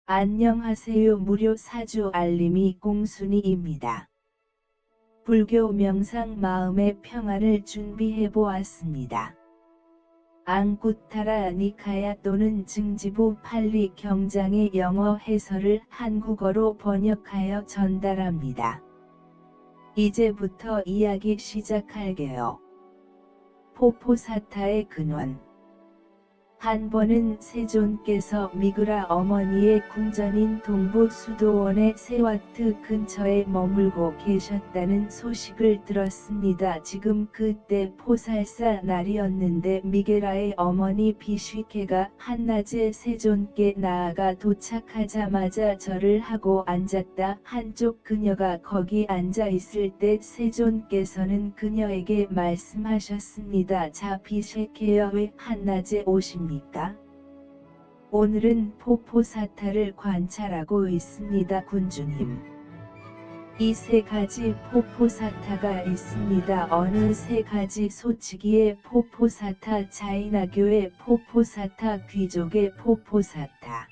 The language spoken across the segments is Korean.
안녕하세요. 무료 사주 알림이 공순이입니다. 불교 명상 마음의 평화를 준비해 보았습니다. 앙구타라 니카야 또는 증지부 팔리 경장의 영어 해설을 한국어로 번역하여 전달합니다. 이제부터 이야기 시작할게요. 포포사타의 근원. 한 번은 세존께서 미그라 어머니의 궁전인 동부 수도원의 세와트 근처에 머물고 계셨다는 소식을 들었습니다. 지금 그때 포살사 날이었는데 미게라의 어머니 비쉬케가 한낮에 세존께 나아가 도착하자마자 절을 하고 앉았다. 한쪽 그녀가 거기 앉아 있을 때 세존께서는 그녀에게 말씀하셨습니다. 자, 비쉬케여, 왜 한낮에 오십니까? 오늘은 포포사타를 관찰하고 있습니다. 군주님. 이 세 가지 포포사타가 있습니다. 어느 세 가지? 소치기의 포포사타, 자이나교의 포포사타, 귀족의 포포사타.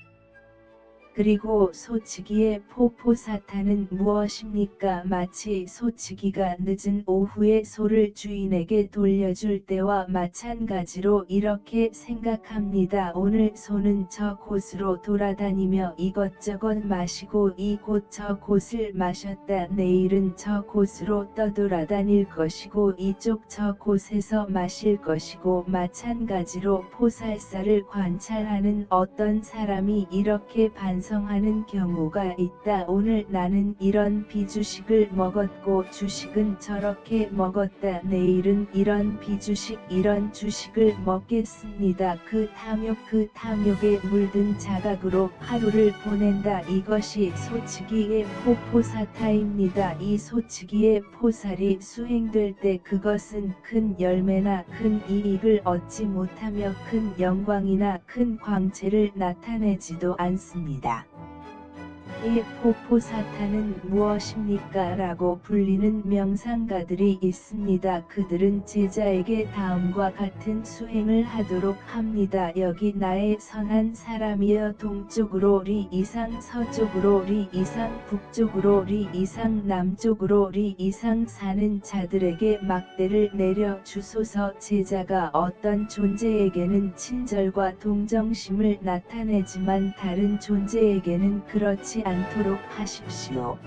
그리고 소치기의 포포사타는 무엇입니까? 마치 소치기가 늦은 오후에 소를 주인에게 돌려줄 때와 마찬가지로 이렇게 생각합니다. 오늘 소는 저 곳으로 돌아다니며 이것저것 마시고 이곳 저 곳을 마셨다. 내일은 저 곳으로 떠돌아다닐 것이고 이쪽 저 곳에서 마실 것이고, 마찬가지로 포살사를 관찰하는 어떤 사람이 이렇게 반성하는 경우가 있다. 오늘 나는 이런 비주식을 먹었고 주식은 저렇게 먹었다. 내일은 이런 비주식 이런 주식을 먹겠습니다. 그 탐욕에 물든 자각으로 하루를 보낸다. 이것이 소치기의 포포사타입니다. 이 소치기의 포살이 수행될 때 그것은 큰 열매나 큰 이익을 얻지 못하며 큰 영광이나 큰 광채를 나타내지도 않습니다. 이 포포사타는 무엇입니까? 라고 불리는 명상가들이 있습니다. 그들은 제자에게 다음과 같은 수행을 하도록 합니다. 여기 나의 선한 사람이여, 동쪽으로 리 이상, 서쪽으로 리 이상, 북쪽으로 리 이상, 남쪽으로 리 이상. 사는 자들에게 막대를 내려 주소서. 제자가 어떤 존재에게는 친절과 동정심을 나타내지만 다른 존재에게는 그렇지 않도록 하십시오.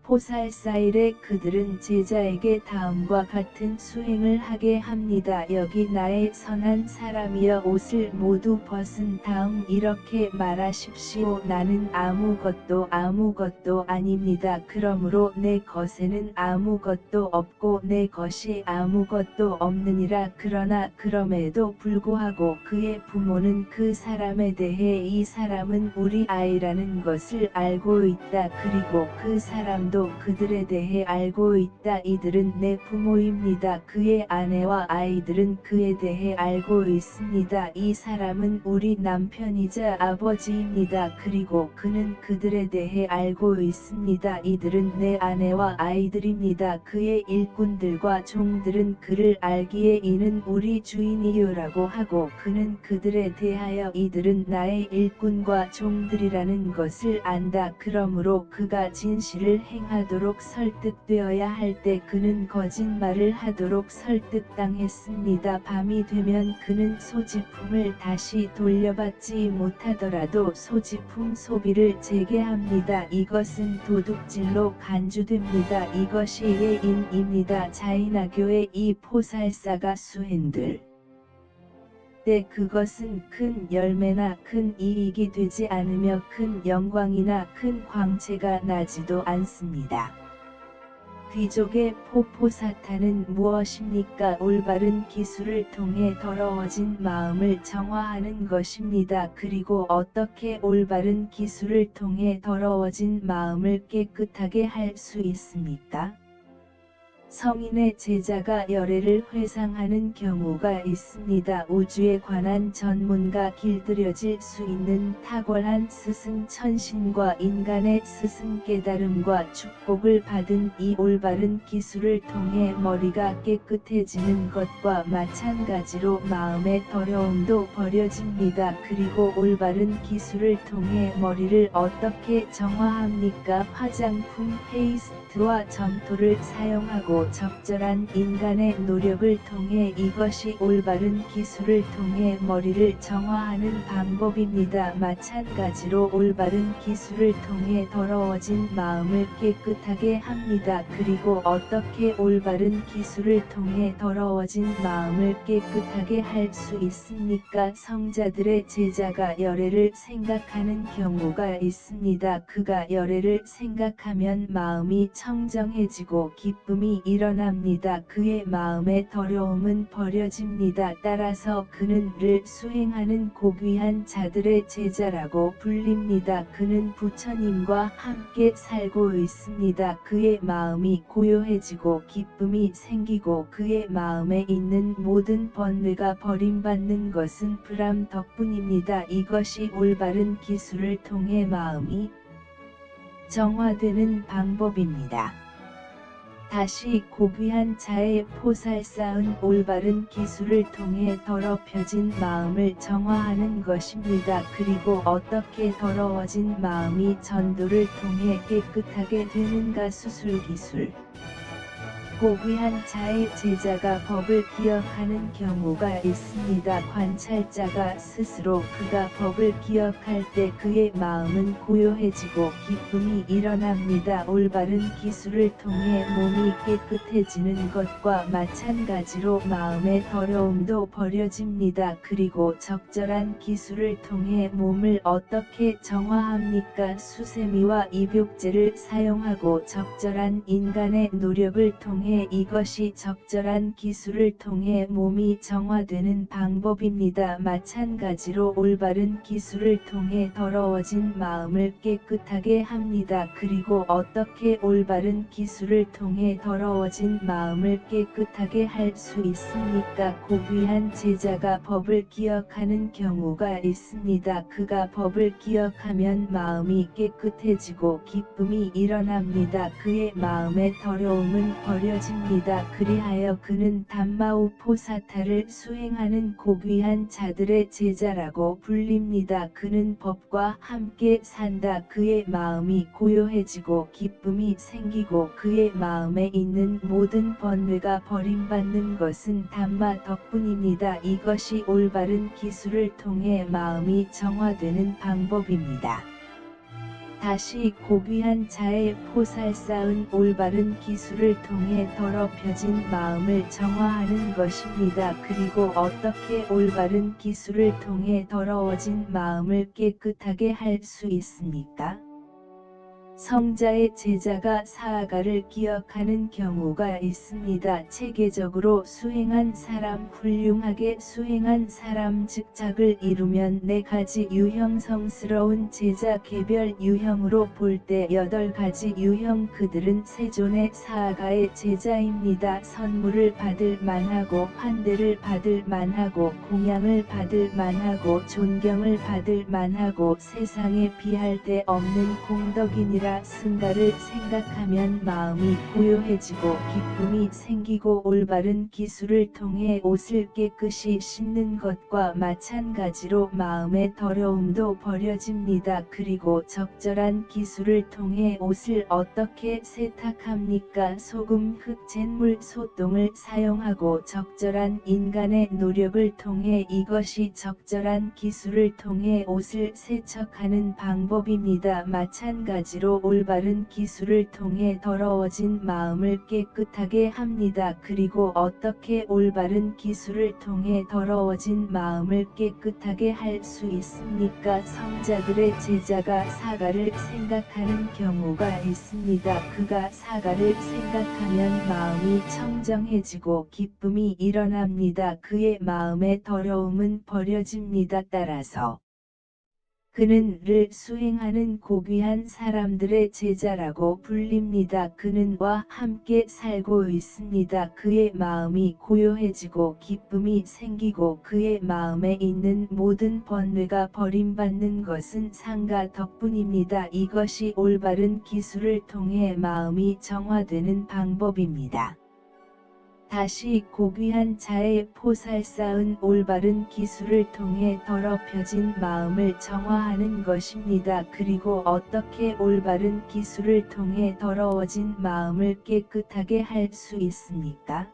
포살사일에 그들은 제자에게 다음과 같은 수행을 하게 합니다. 여기 나의 선한 사람이여, 옷을 모두 벗은 다음 이렇게 말하십시오. 나는 아무것도 아닙니다. 그러므로 내 것에는 아무것도 없고 내 것이 아무것도 없느니라. 그러나 그럼에도 불구하고 그의 부모는 그 사람에 대해 이 사람은 우리 아이라는 것을 알고 있다. 그리고 그 사람도 그들에 대해 알고 있다. 이들은 내 부모입니다. 그의 아내와 아이들은 그에 대해 알고 있습니다. 이 사람은 우리 남편이자 아버지입니다. 그리고 그는 그들에 대해 알고 있습니다. 이들은 내 아내와 아이들입니다. 그의 일꾼들과 종들은 그를 알기에 이는 우리 주인이요라고 하고, 그는 그들에 대하여 이들은 나의 일꾼과 종들이라는 것을 안다. 그러므로 그가 진실을 행하도록 설득되어야 할 때 그는 거짓말을 하도록 설득당했습니다. 밤이 되면 그는 소지품을 다시 돌려받지 못하더라도 소지품 소비를 재개합니다. 이것은 도둑질로 간주됩니다. 이것이 예인입니다. 자이나교의 이 포살사가 수행될 때 그것은 큰 열매나 큰 이익이 되지 않으며 큰 영광이나 큰 광채가 나지도 않습니다. 귀족의 포포사타는 무엇입니까? 올바른 기술을 통해 더러워진 마음을 정화하는 것입니다. 그리고 어떻게 올바른 기술을 통해 더러워진 마음을 깨끗하게 할 수 있습니까? 성인의 제자가 열애를 회상하는 경우가 있습니다. 우주에 관한 전문가 길들여질 수 있는 탁월한 스승 천신과 인간의 스승 깨달음과 축복을 받은 이 올바른 기술을 통해 머리가 깨끗해지는 것과 마찬가지로 마음의 더러움도 버려집니다. 그리고 올바른 기술을 통해 머리를 어떻게 정화합니까? 화장품, 페이스트와 점토를 사용하고 적절한 인간의 노력을 통해 이것이 올바른 기술을 통해 머리를 정화하는 방법입니다. 마찬가지로 올바른 기술을 통해 더러워진 마음을 깨끗하게 합니다. 그리고 어떻게 올바른 기술을 통해 더러워진 마음을 깨끗하게 할 수 있습니까? 성자들의 제자가 열애를 생각하는 경우가 있습니다. 그가 열애를 생각하면 마음이 청정해지고 기쁨이 일어납니다. 그의 마음의 더러움은 버려집니다. 따라서 그는 를 수행하는 고귀한 자들의 제자라고 불립니다. 그는 부처님과 함께 살고 있습니다. 그의 마음이 고요해지고 기쁨이 생기고 그의 마음에 있는 모든 번뇌가 버림받는 것은 불암 덕분입니다. 이것이 올바른 기술을 통해 마음이 정화되는 방법입니다. 다시 고귀한 자의 포살 쌓은 올바른 기술을 통해 더럽혀진 마음을 정화하는 것입니다. 그리고 어떻게 더러워진 마음이 전도를 통해 깨끗하게 되는가? 수술 기술. 고귀한 자의 제자가 법을 기억하는 경우가 있습니다. 관찰자가 스스로 그가 법을 기억할 때 그의 마음은 고요해지고 기쁨이 일어납니다. 올바른 기술을 통해 몸이 깨끗해지는 것과 마찬가지로 마음의 더러움도 버려집니다. 그리고 적절한 기술을 통해 몸을 어떻게 정화합니까? 수세미와 입욕제를 사용하고 적절한 인간의 노력을 통해 이것이 적절한 기술을 통해 몸이 정화되는 방법입니다. 마찬가지로 올바른 기술을 통해 더러워진 마음을 깨끗하게 합니다. 그리고 어떻게 올바른 기술을 통해 더러워진 마음을 깨끗하게 할 수 있습니까? 고귀한 제자가 법을 기억하는 경우가 있습니다. 그가 법을 기억하면 마음이 깨끗해지고 기쁨이 일어납니다. 그의 마음의 더러움은 버려집니다. 그리하여 그는 담마우포사타를 수행하는 고귀한 자들의 제자라고 불립니다. 그는 법과 함께 산다. 그의 마음이 고요해지고 기쁨이 생기고 그의 마음에 있는 모든 번뇌가 버림받는 것은 담마 덕분입니다. 이것이 올바른 기술을 통해 마음이 정화되는 방법입니다. 다시 고귀한 자의 포살 쌓은 올바른 기술을 통해 더럽혀진 마음을 정화하는 것입니다. 그리고 어떻게 올바른 기술을 통해 더러워진 마음을 깨끗하게 할 수 있습니까? 성자의 제자가 사아가를 기억하는 경우가 있습니다. 체계적으로 수행한 사람, 훌륭하게 수행한 사람, 즉작을 이루면 4가지 유형성스러운 제자 개별 유형으로 볼 때 8가지 유형. 그들은 세존의 사아가의 제자입니다. 선물을 받을 만하고 환대를 받을 만하고 공양을 받을 만하고 존경을 받을 만하고 세상에 비할 데 없는 공덕이니라. 승가를 생각하면 마음이 고요해지고 기쁨이 생기고 올바른 기술을 통해 옷을 깨끗이 씻는 것과 마찬가지로 마음의 더러움도 버려집니다. 그리고 적절한 기술을 통해 옷을 어떻게 세탁합니까? 소금, 흑잿물, 소똥을 사용하고 적절한 인간의 노력을 통해 이것이 적절한 기술을 통해 옷을 세척하는 방법입니다. 마찬가지로 올바른 기술을 통해 더러워진 마음을 깨끗하게 합니다. 그리고 어떻게 올바른 기술을 통해 더러워진 마음을 깨끗하게 할 수 있습니까? 성자들의 제자가 사가를 생각하는 경우가 있습니다. 그가 사가를 생각하면 마음이 청정해지고 기쁨이 일어납니다. 그의 마음의 더러움은 버려집니다. 따라서 그는 를 수행하는 고귀한 사람들의 제자라고 불립니다. 그는 와 함께 살고 있습니다. 그의 마음이 고요해지고 기쁨이 생기고 그의 마음에 있는 모든 번뇌가 버림받는 것은 상가 덕분입니다. 이것이 올바른 기술을 통해 마음이 정화되는 방법입니다. 다시 고귀한 자의 포살 쌓은 올바른 기술을 통해 더럽혀진 마음을 정화하는 것입니다. 그리고 어떻게 올바른 기술을 통해 더러워진 마음을 깨끗하게 할 수 있습니까?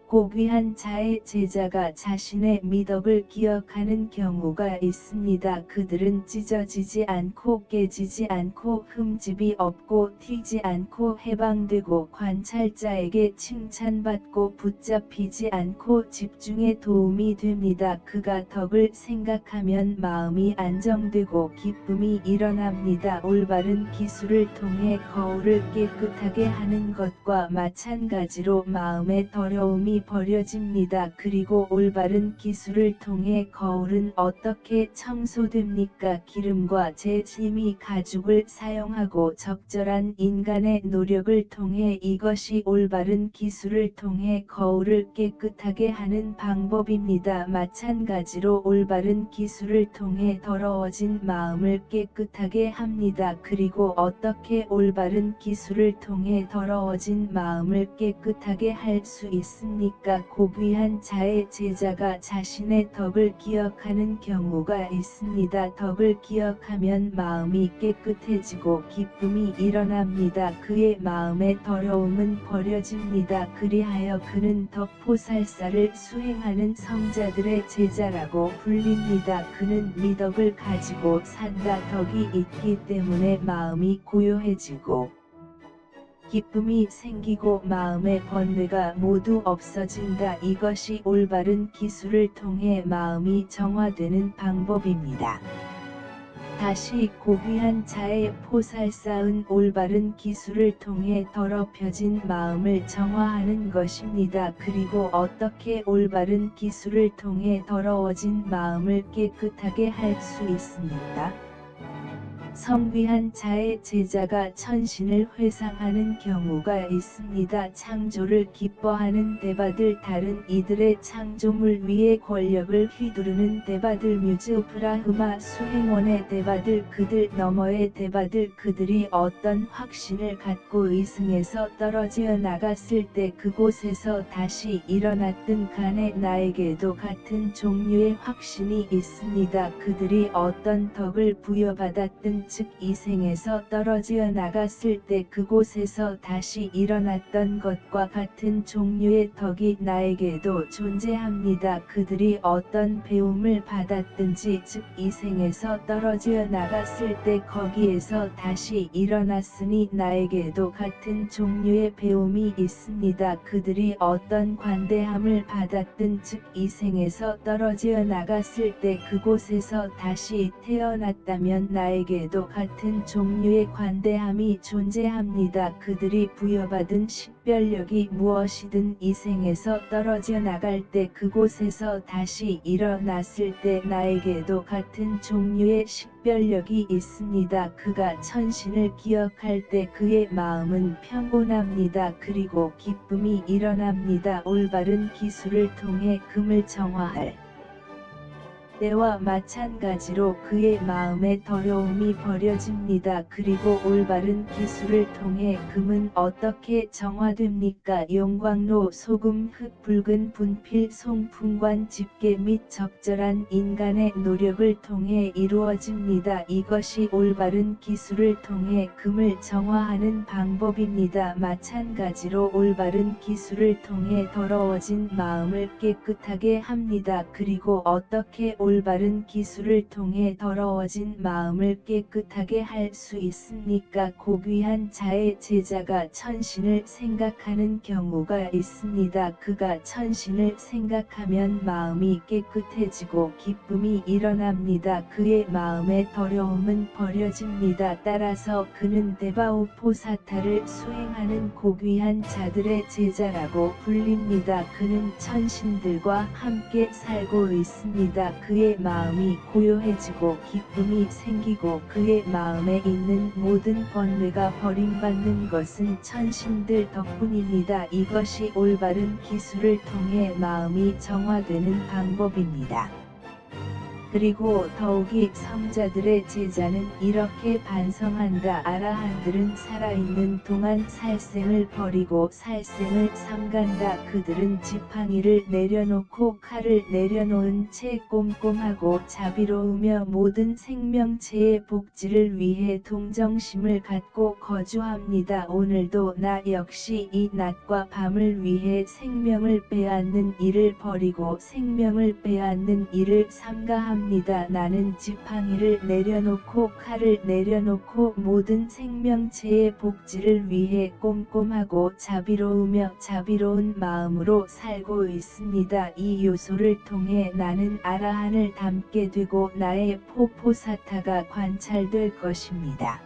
고귀한 자의 제자가 자신의 미덕을 기억하는 경우가 있습니다. 그들은 찢어지지 않고 깨지지 않고 흠집이 없고 튀지 않고 해방되고 관찰자에게 칭찬받고 붙잡히지 않고 집중에 도움이 됩니다. 그가 덕을 생각하면 마음이 안정되고 기쁨이 일어납니다. 올바른 기술을 통해 거울을 깨끗하게 하는 것과 마찬가지로 마음의 더러움이 버려집니다. 그리고 올바른 기술을 통해 거울은 어떻게 청소됩니까? 기름과 재심이 가죽을 사용하고 적절한 인간의 노력을 통해 이것이 올바른 기술을 통해 거울을 깨끗하게 하는 방법입니다. 마찬가지로 올바른 기술을 통해 더러워진 마음을 깨끗하게 합니다. 그리고 어떻게 올바른 기술을 통해 더러워진 마음을 깨끗하게 할 수 있습니까? 고귀한 자의 제자가 자신의 덕을 기억하는 경우가 있습니다. 덕을 기억하면 마음이 깨끗해지고 기쁨이 일어납니다. 그의 마음의 더러움은 버려집니다. 그리하여 그는 덕포살사를 수행하는 성자들의 제자라고 불립니다. 그는 미덕을 가지고 산다. 덕이 있기 때문에 마음이 고요해지고 기쁨이 생기고 마음의 번뇌가 모두 없어진다. 이것이 올바른 기술을 통해 마음이 정화되는 방법입니다. 다시 고귀한 자의 포살 쌓은 올바른 기술을 통해 더럽혀진 마음을 정화하는 것입니다. 그리고 어떻게 올바른 기술을 통해 더러워진 마음을 깨끗하게 할 수 있습니까? 성귀한 자의 제자가 천신을 회상하는 경우가 있습니다. 창조를 기뻐하는 대바들 다른 이들의 창조물 위에 권력을 휘두르는 대바들 뮤즈 브라흐마 수행원의 대바들 그들 너머의 대바들 그들이 어떤 확신을 갖고 이승에서 떨어져 나갔을 때 그곳에서 다시 일어났던 간에 나에게도 같은 종류의 확신이 있습니다. 그들이 어떤 덕을 부여받았든 즉 이생에서 떨어져 나갔을 때 그곳에서 다시 일어났던 것과 같은 종류의 덕이 나에게도 존재합니다. 그들이 어떤 배움을 받았든지 즉 이생에서 떨어져 나갔을 때 거기에서 다시 일어났으니 나에게도 같은 종류의 배움이 있습니다. 그들이 어떤 관대함을 받았든 즉 이생에서 떨어져 나갔을 때 그곳에서 다시 태어났다면 나에게도 같은 종류의 관대함이 존재합니다. 그들이 부여받은 식별력이 무엇이든 이생에서 떨어져 나갈 때 그곳에서 다시 일어났을 때 나에게도 같은 종류의 식별력이 있습니다. 그가 천신을 기억할 때 그의 마음은 평온합니다. 그리고 기쁨이 일어납니다. 올바른 기술을 통해 금을 정화할 때와 마찬가지로 그의 마음의 더러움이 버려집니다. 그리고 올바른 기술을 통해 금은 어떻게 정화됩니까? 용광로, 소금, 흙, 붉은 분필, 송풍관, 집게 및 적절한 인간의 노력을 통해 이루어집니다. 이것이 올바른 기술을 통해 금을 정화하는 방법입니다. 마찬가지로 올바른 기술을 통해 더러워진 마음을 깨끗하게 합니다. 그리고 어떻게 올바른 기술을 통해 더러워진 마음을 깨끗하게 할 수 있습니까? 고귀한 자의 제자가 천신을 생각하는 경우가 있습니다. 그가 천신을 생각하면 마음이 깨끗해지고 기쁨이 일어납니다. 그의 마음의 더러움은 버려집니다. 따라서 그는 데바오포사타를 수행하는 고귀한 자들의 제자라고 불립니다. 그는 천신들과 함께 살고 있습니다. 그의 마음이 고요해지고 기쁨이 생기고 그의 마음에 있는 모든 번뇌가 버림받는 것은 천신들 덕분입니다. 이것이 올바른 기술을 통해 마음이 정화되는 방법입니다. 그리고 더욱이 성자들의 제자는 이렇게 반성한다. 아라한들은 살아있는 동안 살생을 버리고 살생을 삼간다. 그들은 지팡이를 내려놓고 칼을 내려놓은 채 꼼꼼하고 자비로우며 모든 생명체의 복지를 위해 동정심을 갖고 거주합니다. 오늘도 나 역시 이 낮과 밤을 위해 생명을 빼앗는 일을 버리고 생명을 빼앗는 일을 삼가합니다. 나는 지팡이를 내려놓고 칼을 내려놓고 모든 생명체의 복지를 위해 꼼꼼하고 자비로우며 자비로운 마음으로 살고 있습니다. 이 요소를 통해 나는 아라한을 닮게 되고 나의 포포사타가 관찰될 것입니다.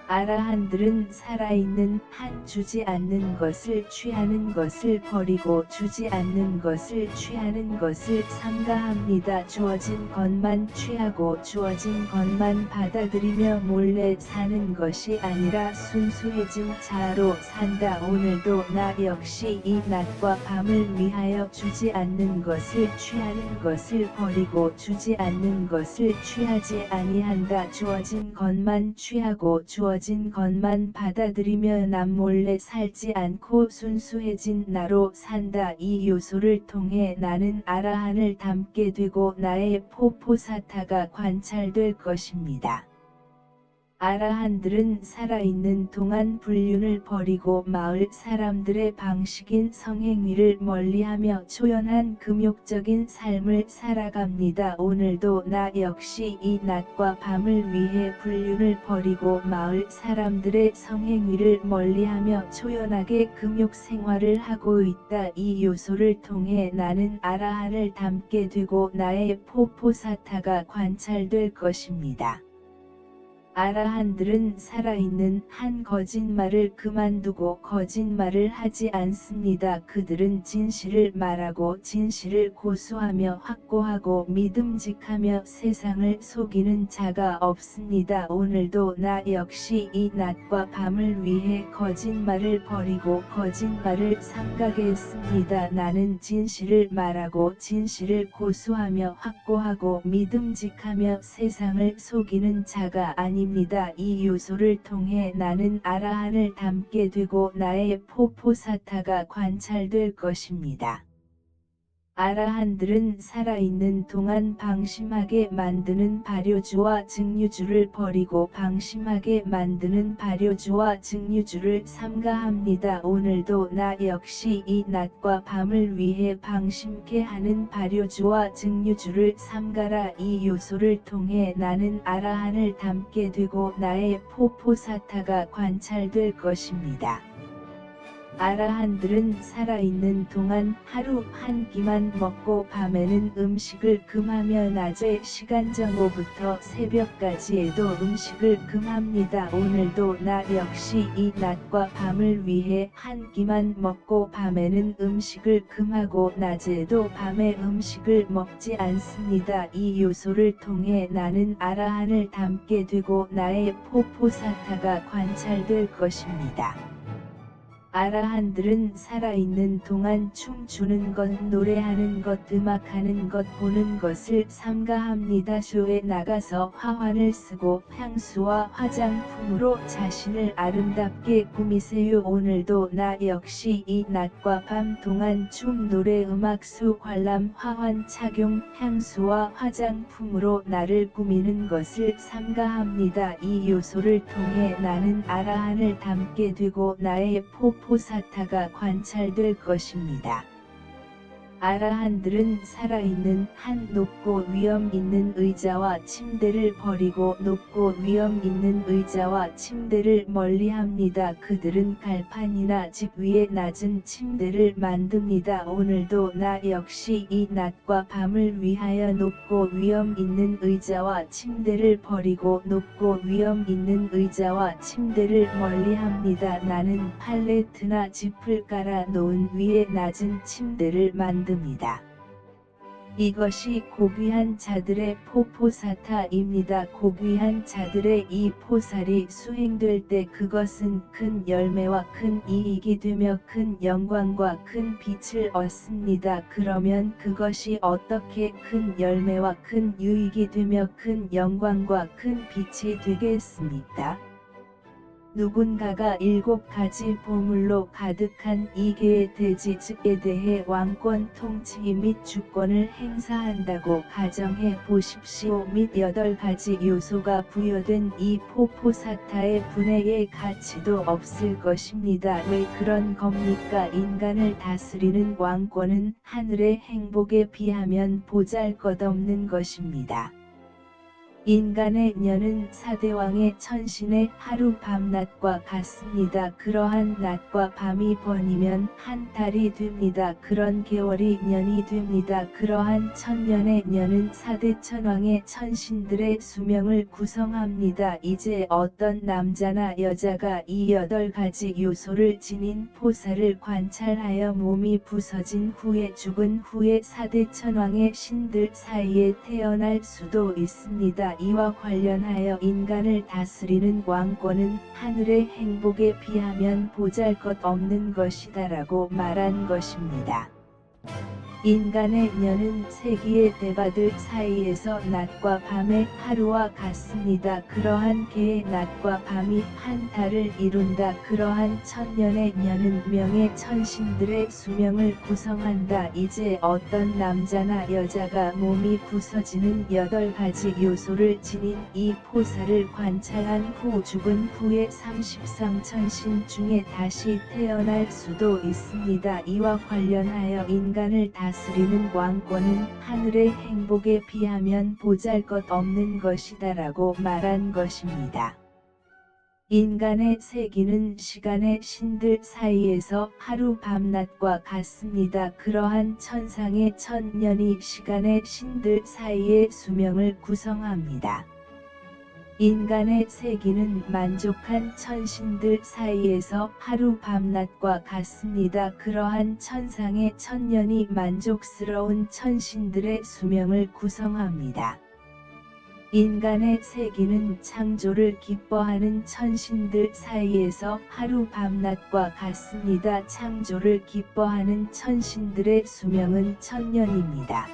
아라한들은 살아있는 한 주지 않는 것을 취하는 것을 버리고 주지 않는 것을 취하는 것을 삼가합니다. 주어진 것만 취하고 주어진 것만 받아들이며 몰래 사는 것이 아니라 순수해진 자아로 산다. 오늘도 나 역시 이 낮과 밤을 위하여 주지 않는 것을 취하는 것을 버리고 주지 않는 것을 취하지 아니한다. 주어진 것만 취하고 주어진 것만 받아들이며 남몰래 살지 않고 순수해진 나로 산다. 이 요소를 통해 나는 아라한을 닮게 되고 나의 포포사타가 관찰될 것입니다. 아라한들은 살아있는 동안 불륜을 버리고 마을 사람들의 방식인 성행위를 멀리하며 초연한 금욕적인 삶을 살아갑니다. 오늘도 나 역시 이 낮과 밤을 위해 불륜을 버리고 마을 사람들의 성행위를 멀리하며 초연하게 금욕 생활을 하고 있다. 이 요소를 통해 나는 아라한을 닮게 되고 나의 포포사타가 관찰될 것입니다. 아라한들은 살아있는 한 거짓말을 그만두고 거짓말을 하지 않습니다. 그들은 진실을 말하고 진실을 고수하며 확고하고 믿음직하며 세상을 속이는 자가 없습니다. 오늘도 나 역시 이 낮과 밤을 위해 거짓말을 버리고 거짓말을 삼가겠습니다. 나는 진실을 말하고 진실을 고수하며 확고하고 믿음직하며 세상을 속이는 자가 아닙니다. 이 요소를 통해 나는 아라한을 닮게 되고 나의 포포사타가 관찰될 것입니다. 아라한들은 살아있는 동안 방심하게 만드는 발효주와 증류주를 버리고 방심하게 만드는 발효주와 증류주를 삼가합니다. 오늘도 나 역시 이 낮과 밤을 위해 방심케 하는 발효주와 증류주를 삼가라. 이 요소를 통해 나는 아라한을 닮게 되고 나의 포포사타가 관찰될 것입니다. 아라한들은 살아있는 동안 하루 한 끼만 먹고 밤에는 음식을 금하며 낮에 시간 정오부터 새벽까지에도 음식을 금합니다. 오늘도 나 역시 이 낮과 밤을 위해 한 끼만 먹고 밤에는 음식을 금하고 낮에도 밤에 음식을 먹지 않습니다. 이 요소를 통해 나는 아라한을 닮게 되고 나의 포포사타가 관찰될 것입니다. 아라한들은 살아있는 동안 춤추는 것, 노래하는 것, 음악하는 것, 보는 것을 삼가합니다. 쇼에 나가서 화환을 쓰고 향수와 화장품으로 자신을 아름답게 꾸미세요. 오늘도 나 역시 이 낮과 밤 동안 춤, 노래, 음악, 수, 관람, 화환, 착용, 향수와 화장품으로 나를 꾸미는 것을 삼가합니다. 이 요소를 통해 나는 아라한을 닮게 되고 나의 포포사타가 관찰될 것입니다. 아라한들은 살아있는 한 높고 위험 있는 의자와 침대를 버리고 높고 위험 있는 의자와 침대를 멀리합니다. 그들은 갈판이나 집 위에 낮은 침대를 만듭니다. 오늘도 나 역시 이 낮과 밤을 위하여 높고 위험 있는 의자와 침대를 버리고 높고 위험 있는 의자와 침대를 멀리합니다. 나는 팔레트나 짚을 깔아 놓은 위에 낮은 침대를 만듭니다. 이것이 고귀한 자들의 포포사타입니다. 고귀한 자들의 이 포살이 수행될 때 그것은 큰 열매와 큰 이익이 되며 큰 영광과 큰 빛을 얻습니다. 그러면 그것이 어떻게 큰 열매와 큰 유익이 되며 큰 영광과 큰 빛이 되겠습니까? 누군가가 7가지 보물로 가득한 이 개의 대지즉에 대해 왕권 통치 및 주권을 행사한다고 가정해 보십시오. 및 8가지 요소가 부여된 이 포포사타의 분해의 가치도 없을 것입니다. 왜 그런 겁니까? 인간을 다스리는 왕권은 하늘의 행복에 비하면 보잘것없는 것입니다. 인간의 년은 사대왕의 천신의 하루 밤낮과 같습니다. 그러한 낮과 밤이 번이면 한 달이 됩니다. 그런 개월이 년이 됩니다. 그러한 천년의 년은 사대천왕의 천신들의 수명을 구성합니다. 이제 어떤 남자나 여자가 이 8가지 요소를 지닌 포살을 관찰하여 몸이 부서진 후에 죽은 후에 사대천왕의 신들 사이에 태어날 수도 있습니다. 이와 관련하여 인간을 다스리는 왕권은 하늘의 행복에 비하면 보잘것없는 것이다라고 말한 것입니다. 인간의 년은 세기의 대바들 사이에서 낮과 밤의 하루와 같습니다. 그러한 개의 낮과 밤이 한 달을 이룬다. 그러한 천년의 년은 명의 천신들의 수명을 구성한다. 이제 어떤 남자나 여자가 몸이 부서지는 8가지 요소를 지닌 이 포살을 관찰한 후 죽은 후에 33천신 중에 다시 태어날 수도 있습니다. 이와 관련하여 인간을 다스리는 왕권은 하늘의 행복에 비하면 보잘것없는 것이다라고 말한 것입니다. 인간의 세기는 시간의 신들 사이에서 하루 밤낮과 같습니다. 그러한 천상의 천년이 시간의 신들 사이의 수명을 구성합니다. 인간의 세기는 만족한 천신들 사이에서 하루 밤낮과 같습니다. 그러한 천상의 천년이 만족스러운 천신들의 수명을 구성합니다. 인간의 세기는 창조를 기뻐하는 천신들 사이에서 하루 밤낮과 같습니다. 창조를 기뻐하는 천신들의 수명은 천년입니다.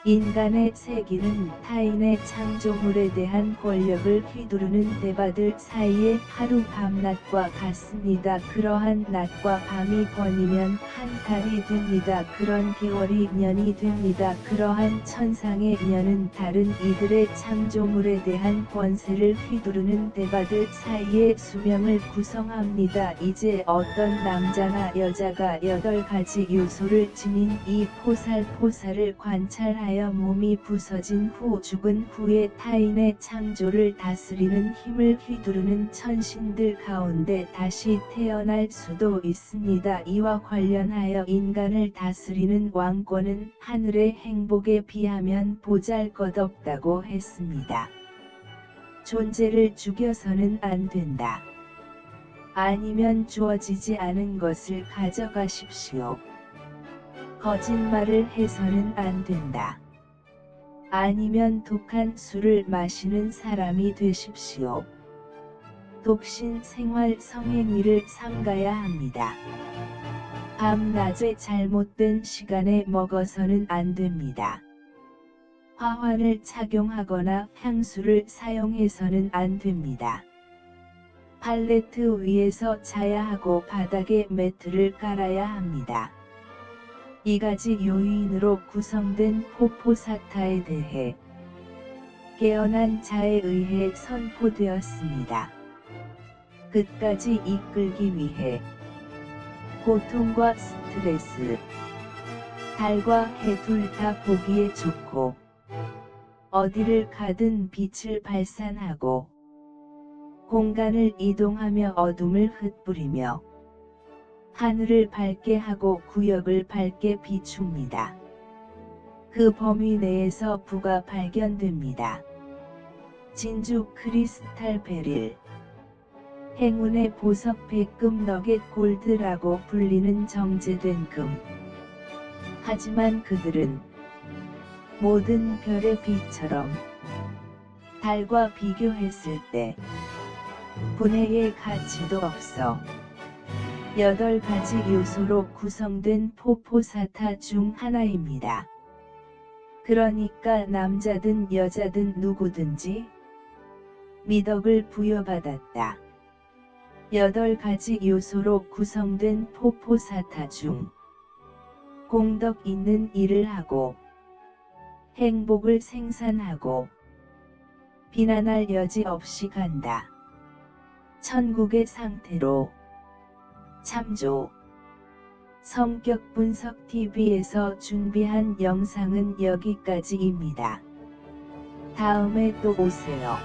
인간의 세기는 타인의 창조물에 대한 권력을 휘두르는 대바들 사이에 하루 밤낮과 같습니다. 그러한 낮과 밤이 번이면 한 달이 됩니다. 그런 개월이 년이 됩니다. 그러한 천상의 년은 다른 이들의 창조물에 대한 권세를 휘두르는 대바들 사이의 수명을 구성합니다. 이제 어떤 남자나 여자가 8가지 요소를 지닌 이 포살을 관찰하여 몸이 부서진 후 죽은 후에 타인의 창조를 다스리는 힘을 휘두르는 천신들 가운데 다시 태어날 수도 있습니다. 이와 관련하여 인간을 다스리는 왕권은 하늘의 행복에 비하면 보잘것없다고 했습니다. 존재를 죽여서는 안 된다. 아니면 주어지지 않은 것을 가져가십시오. 거짓말을 해서는 안 된다. 아니면 독한 술을 마시는 사람이 되십시오. 독신 생활 성행위를 삼가야 합니다. 밤낮에 잘못된 시간에 먹어서는 안 됩니다. 화환을 착용하거나 향수를 사용해서는 안 됩니다. 팔레트 위에서 자야 하고 바닥에 매트를 깔아야 합니다. 이 가지 요인으로 구성된 포포사타에 대해 깨어난 자에 의해 선포되었습니다. 끝까지 이끌기 위해 고통과 스트레스, 달과 해 둘 다 보기에 좋고 어디를 가든 빛을 발산하고 공간을 이동하며 어둠을 흩뿌리며 하늘을 밝게 하고 구역을 밝게 비춥니다. 그 범위 내에서 부가 발견됩니다. 진주 크리스탈 베릴, 행운의 보석 백금 너겟 골드라고 불리는 정제된 금. 하지만 그들은 모든 별의 빛처럼 달과 비교했을 때 분해의 가치도 없어. 8가지 요소로 구성된 포포사타 중 하나입니다. 그러니까 남자든 여자든 누구든지 미덕을 부여받았다. 8가지 요소로 구성된 포포사타 중 공덕 있는 일을 하고 행복을 생산하고 비난할 여지 없이 간다. 천국의 상태로 참조. 성격 분석 TV에서 준비한 영상은 여기까지입니다. 다음에 또 오세요.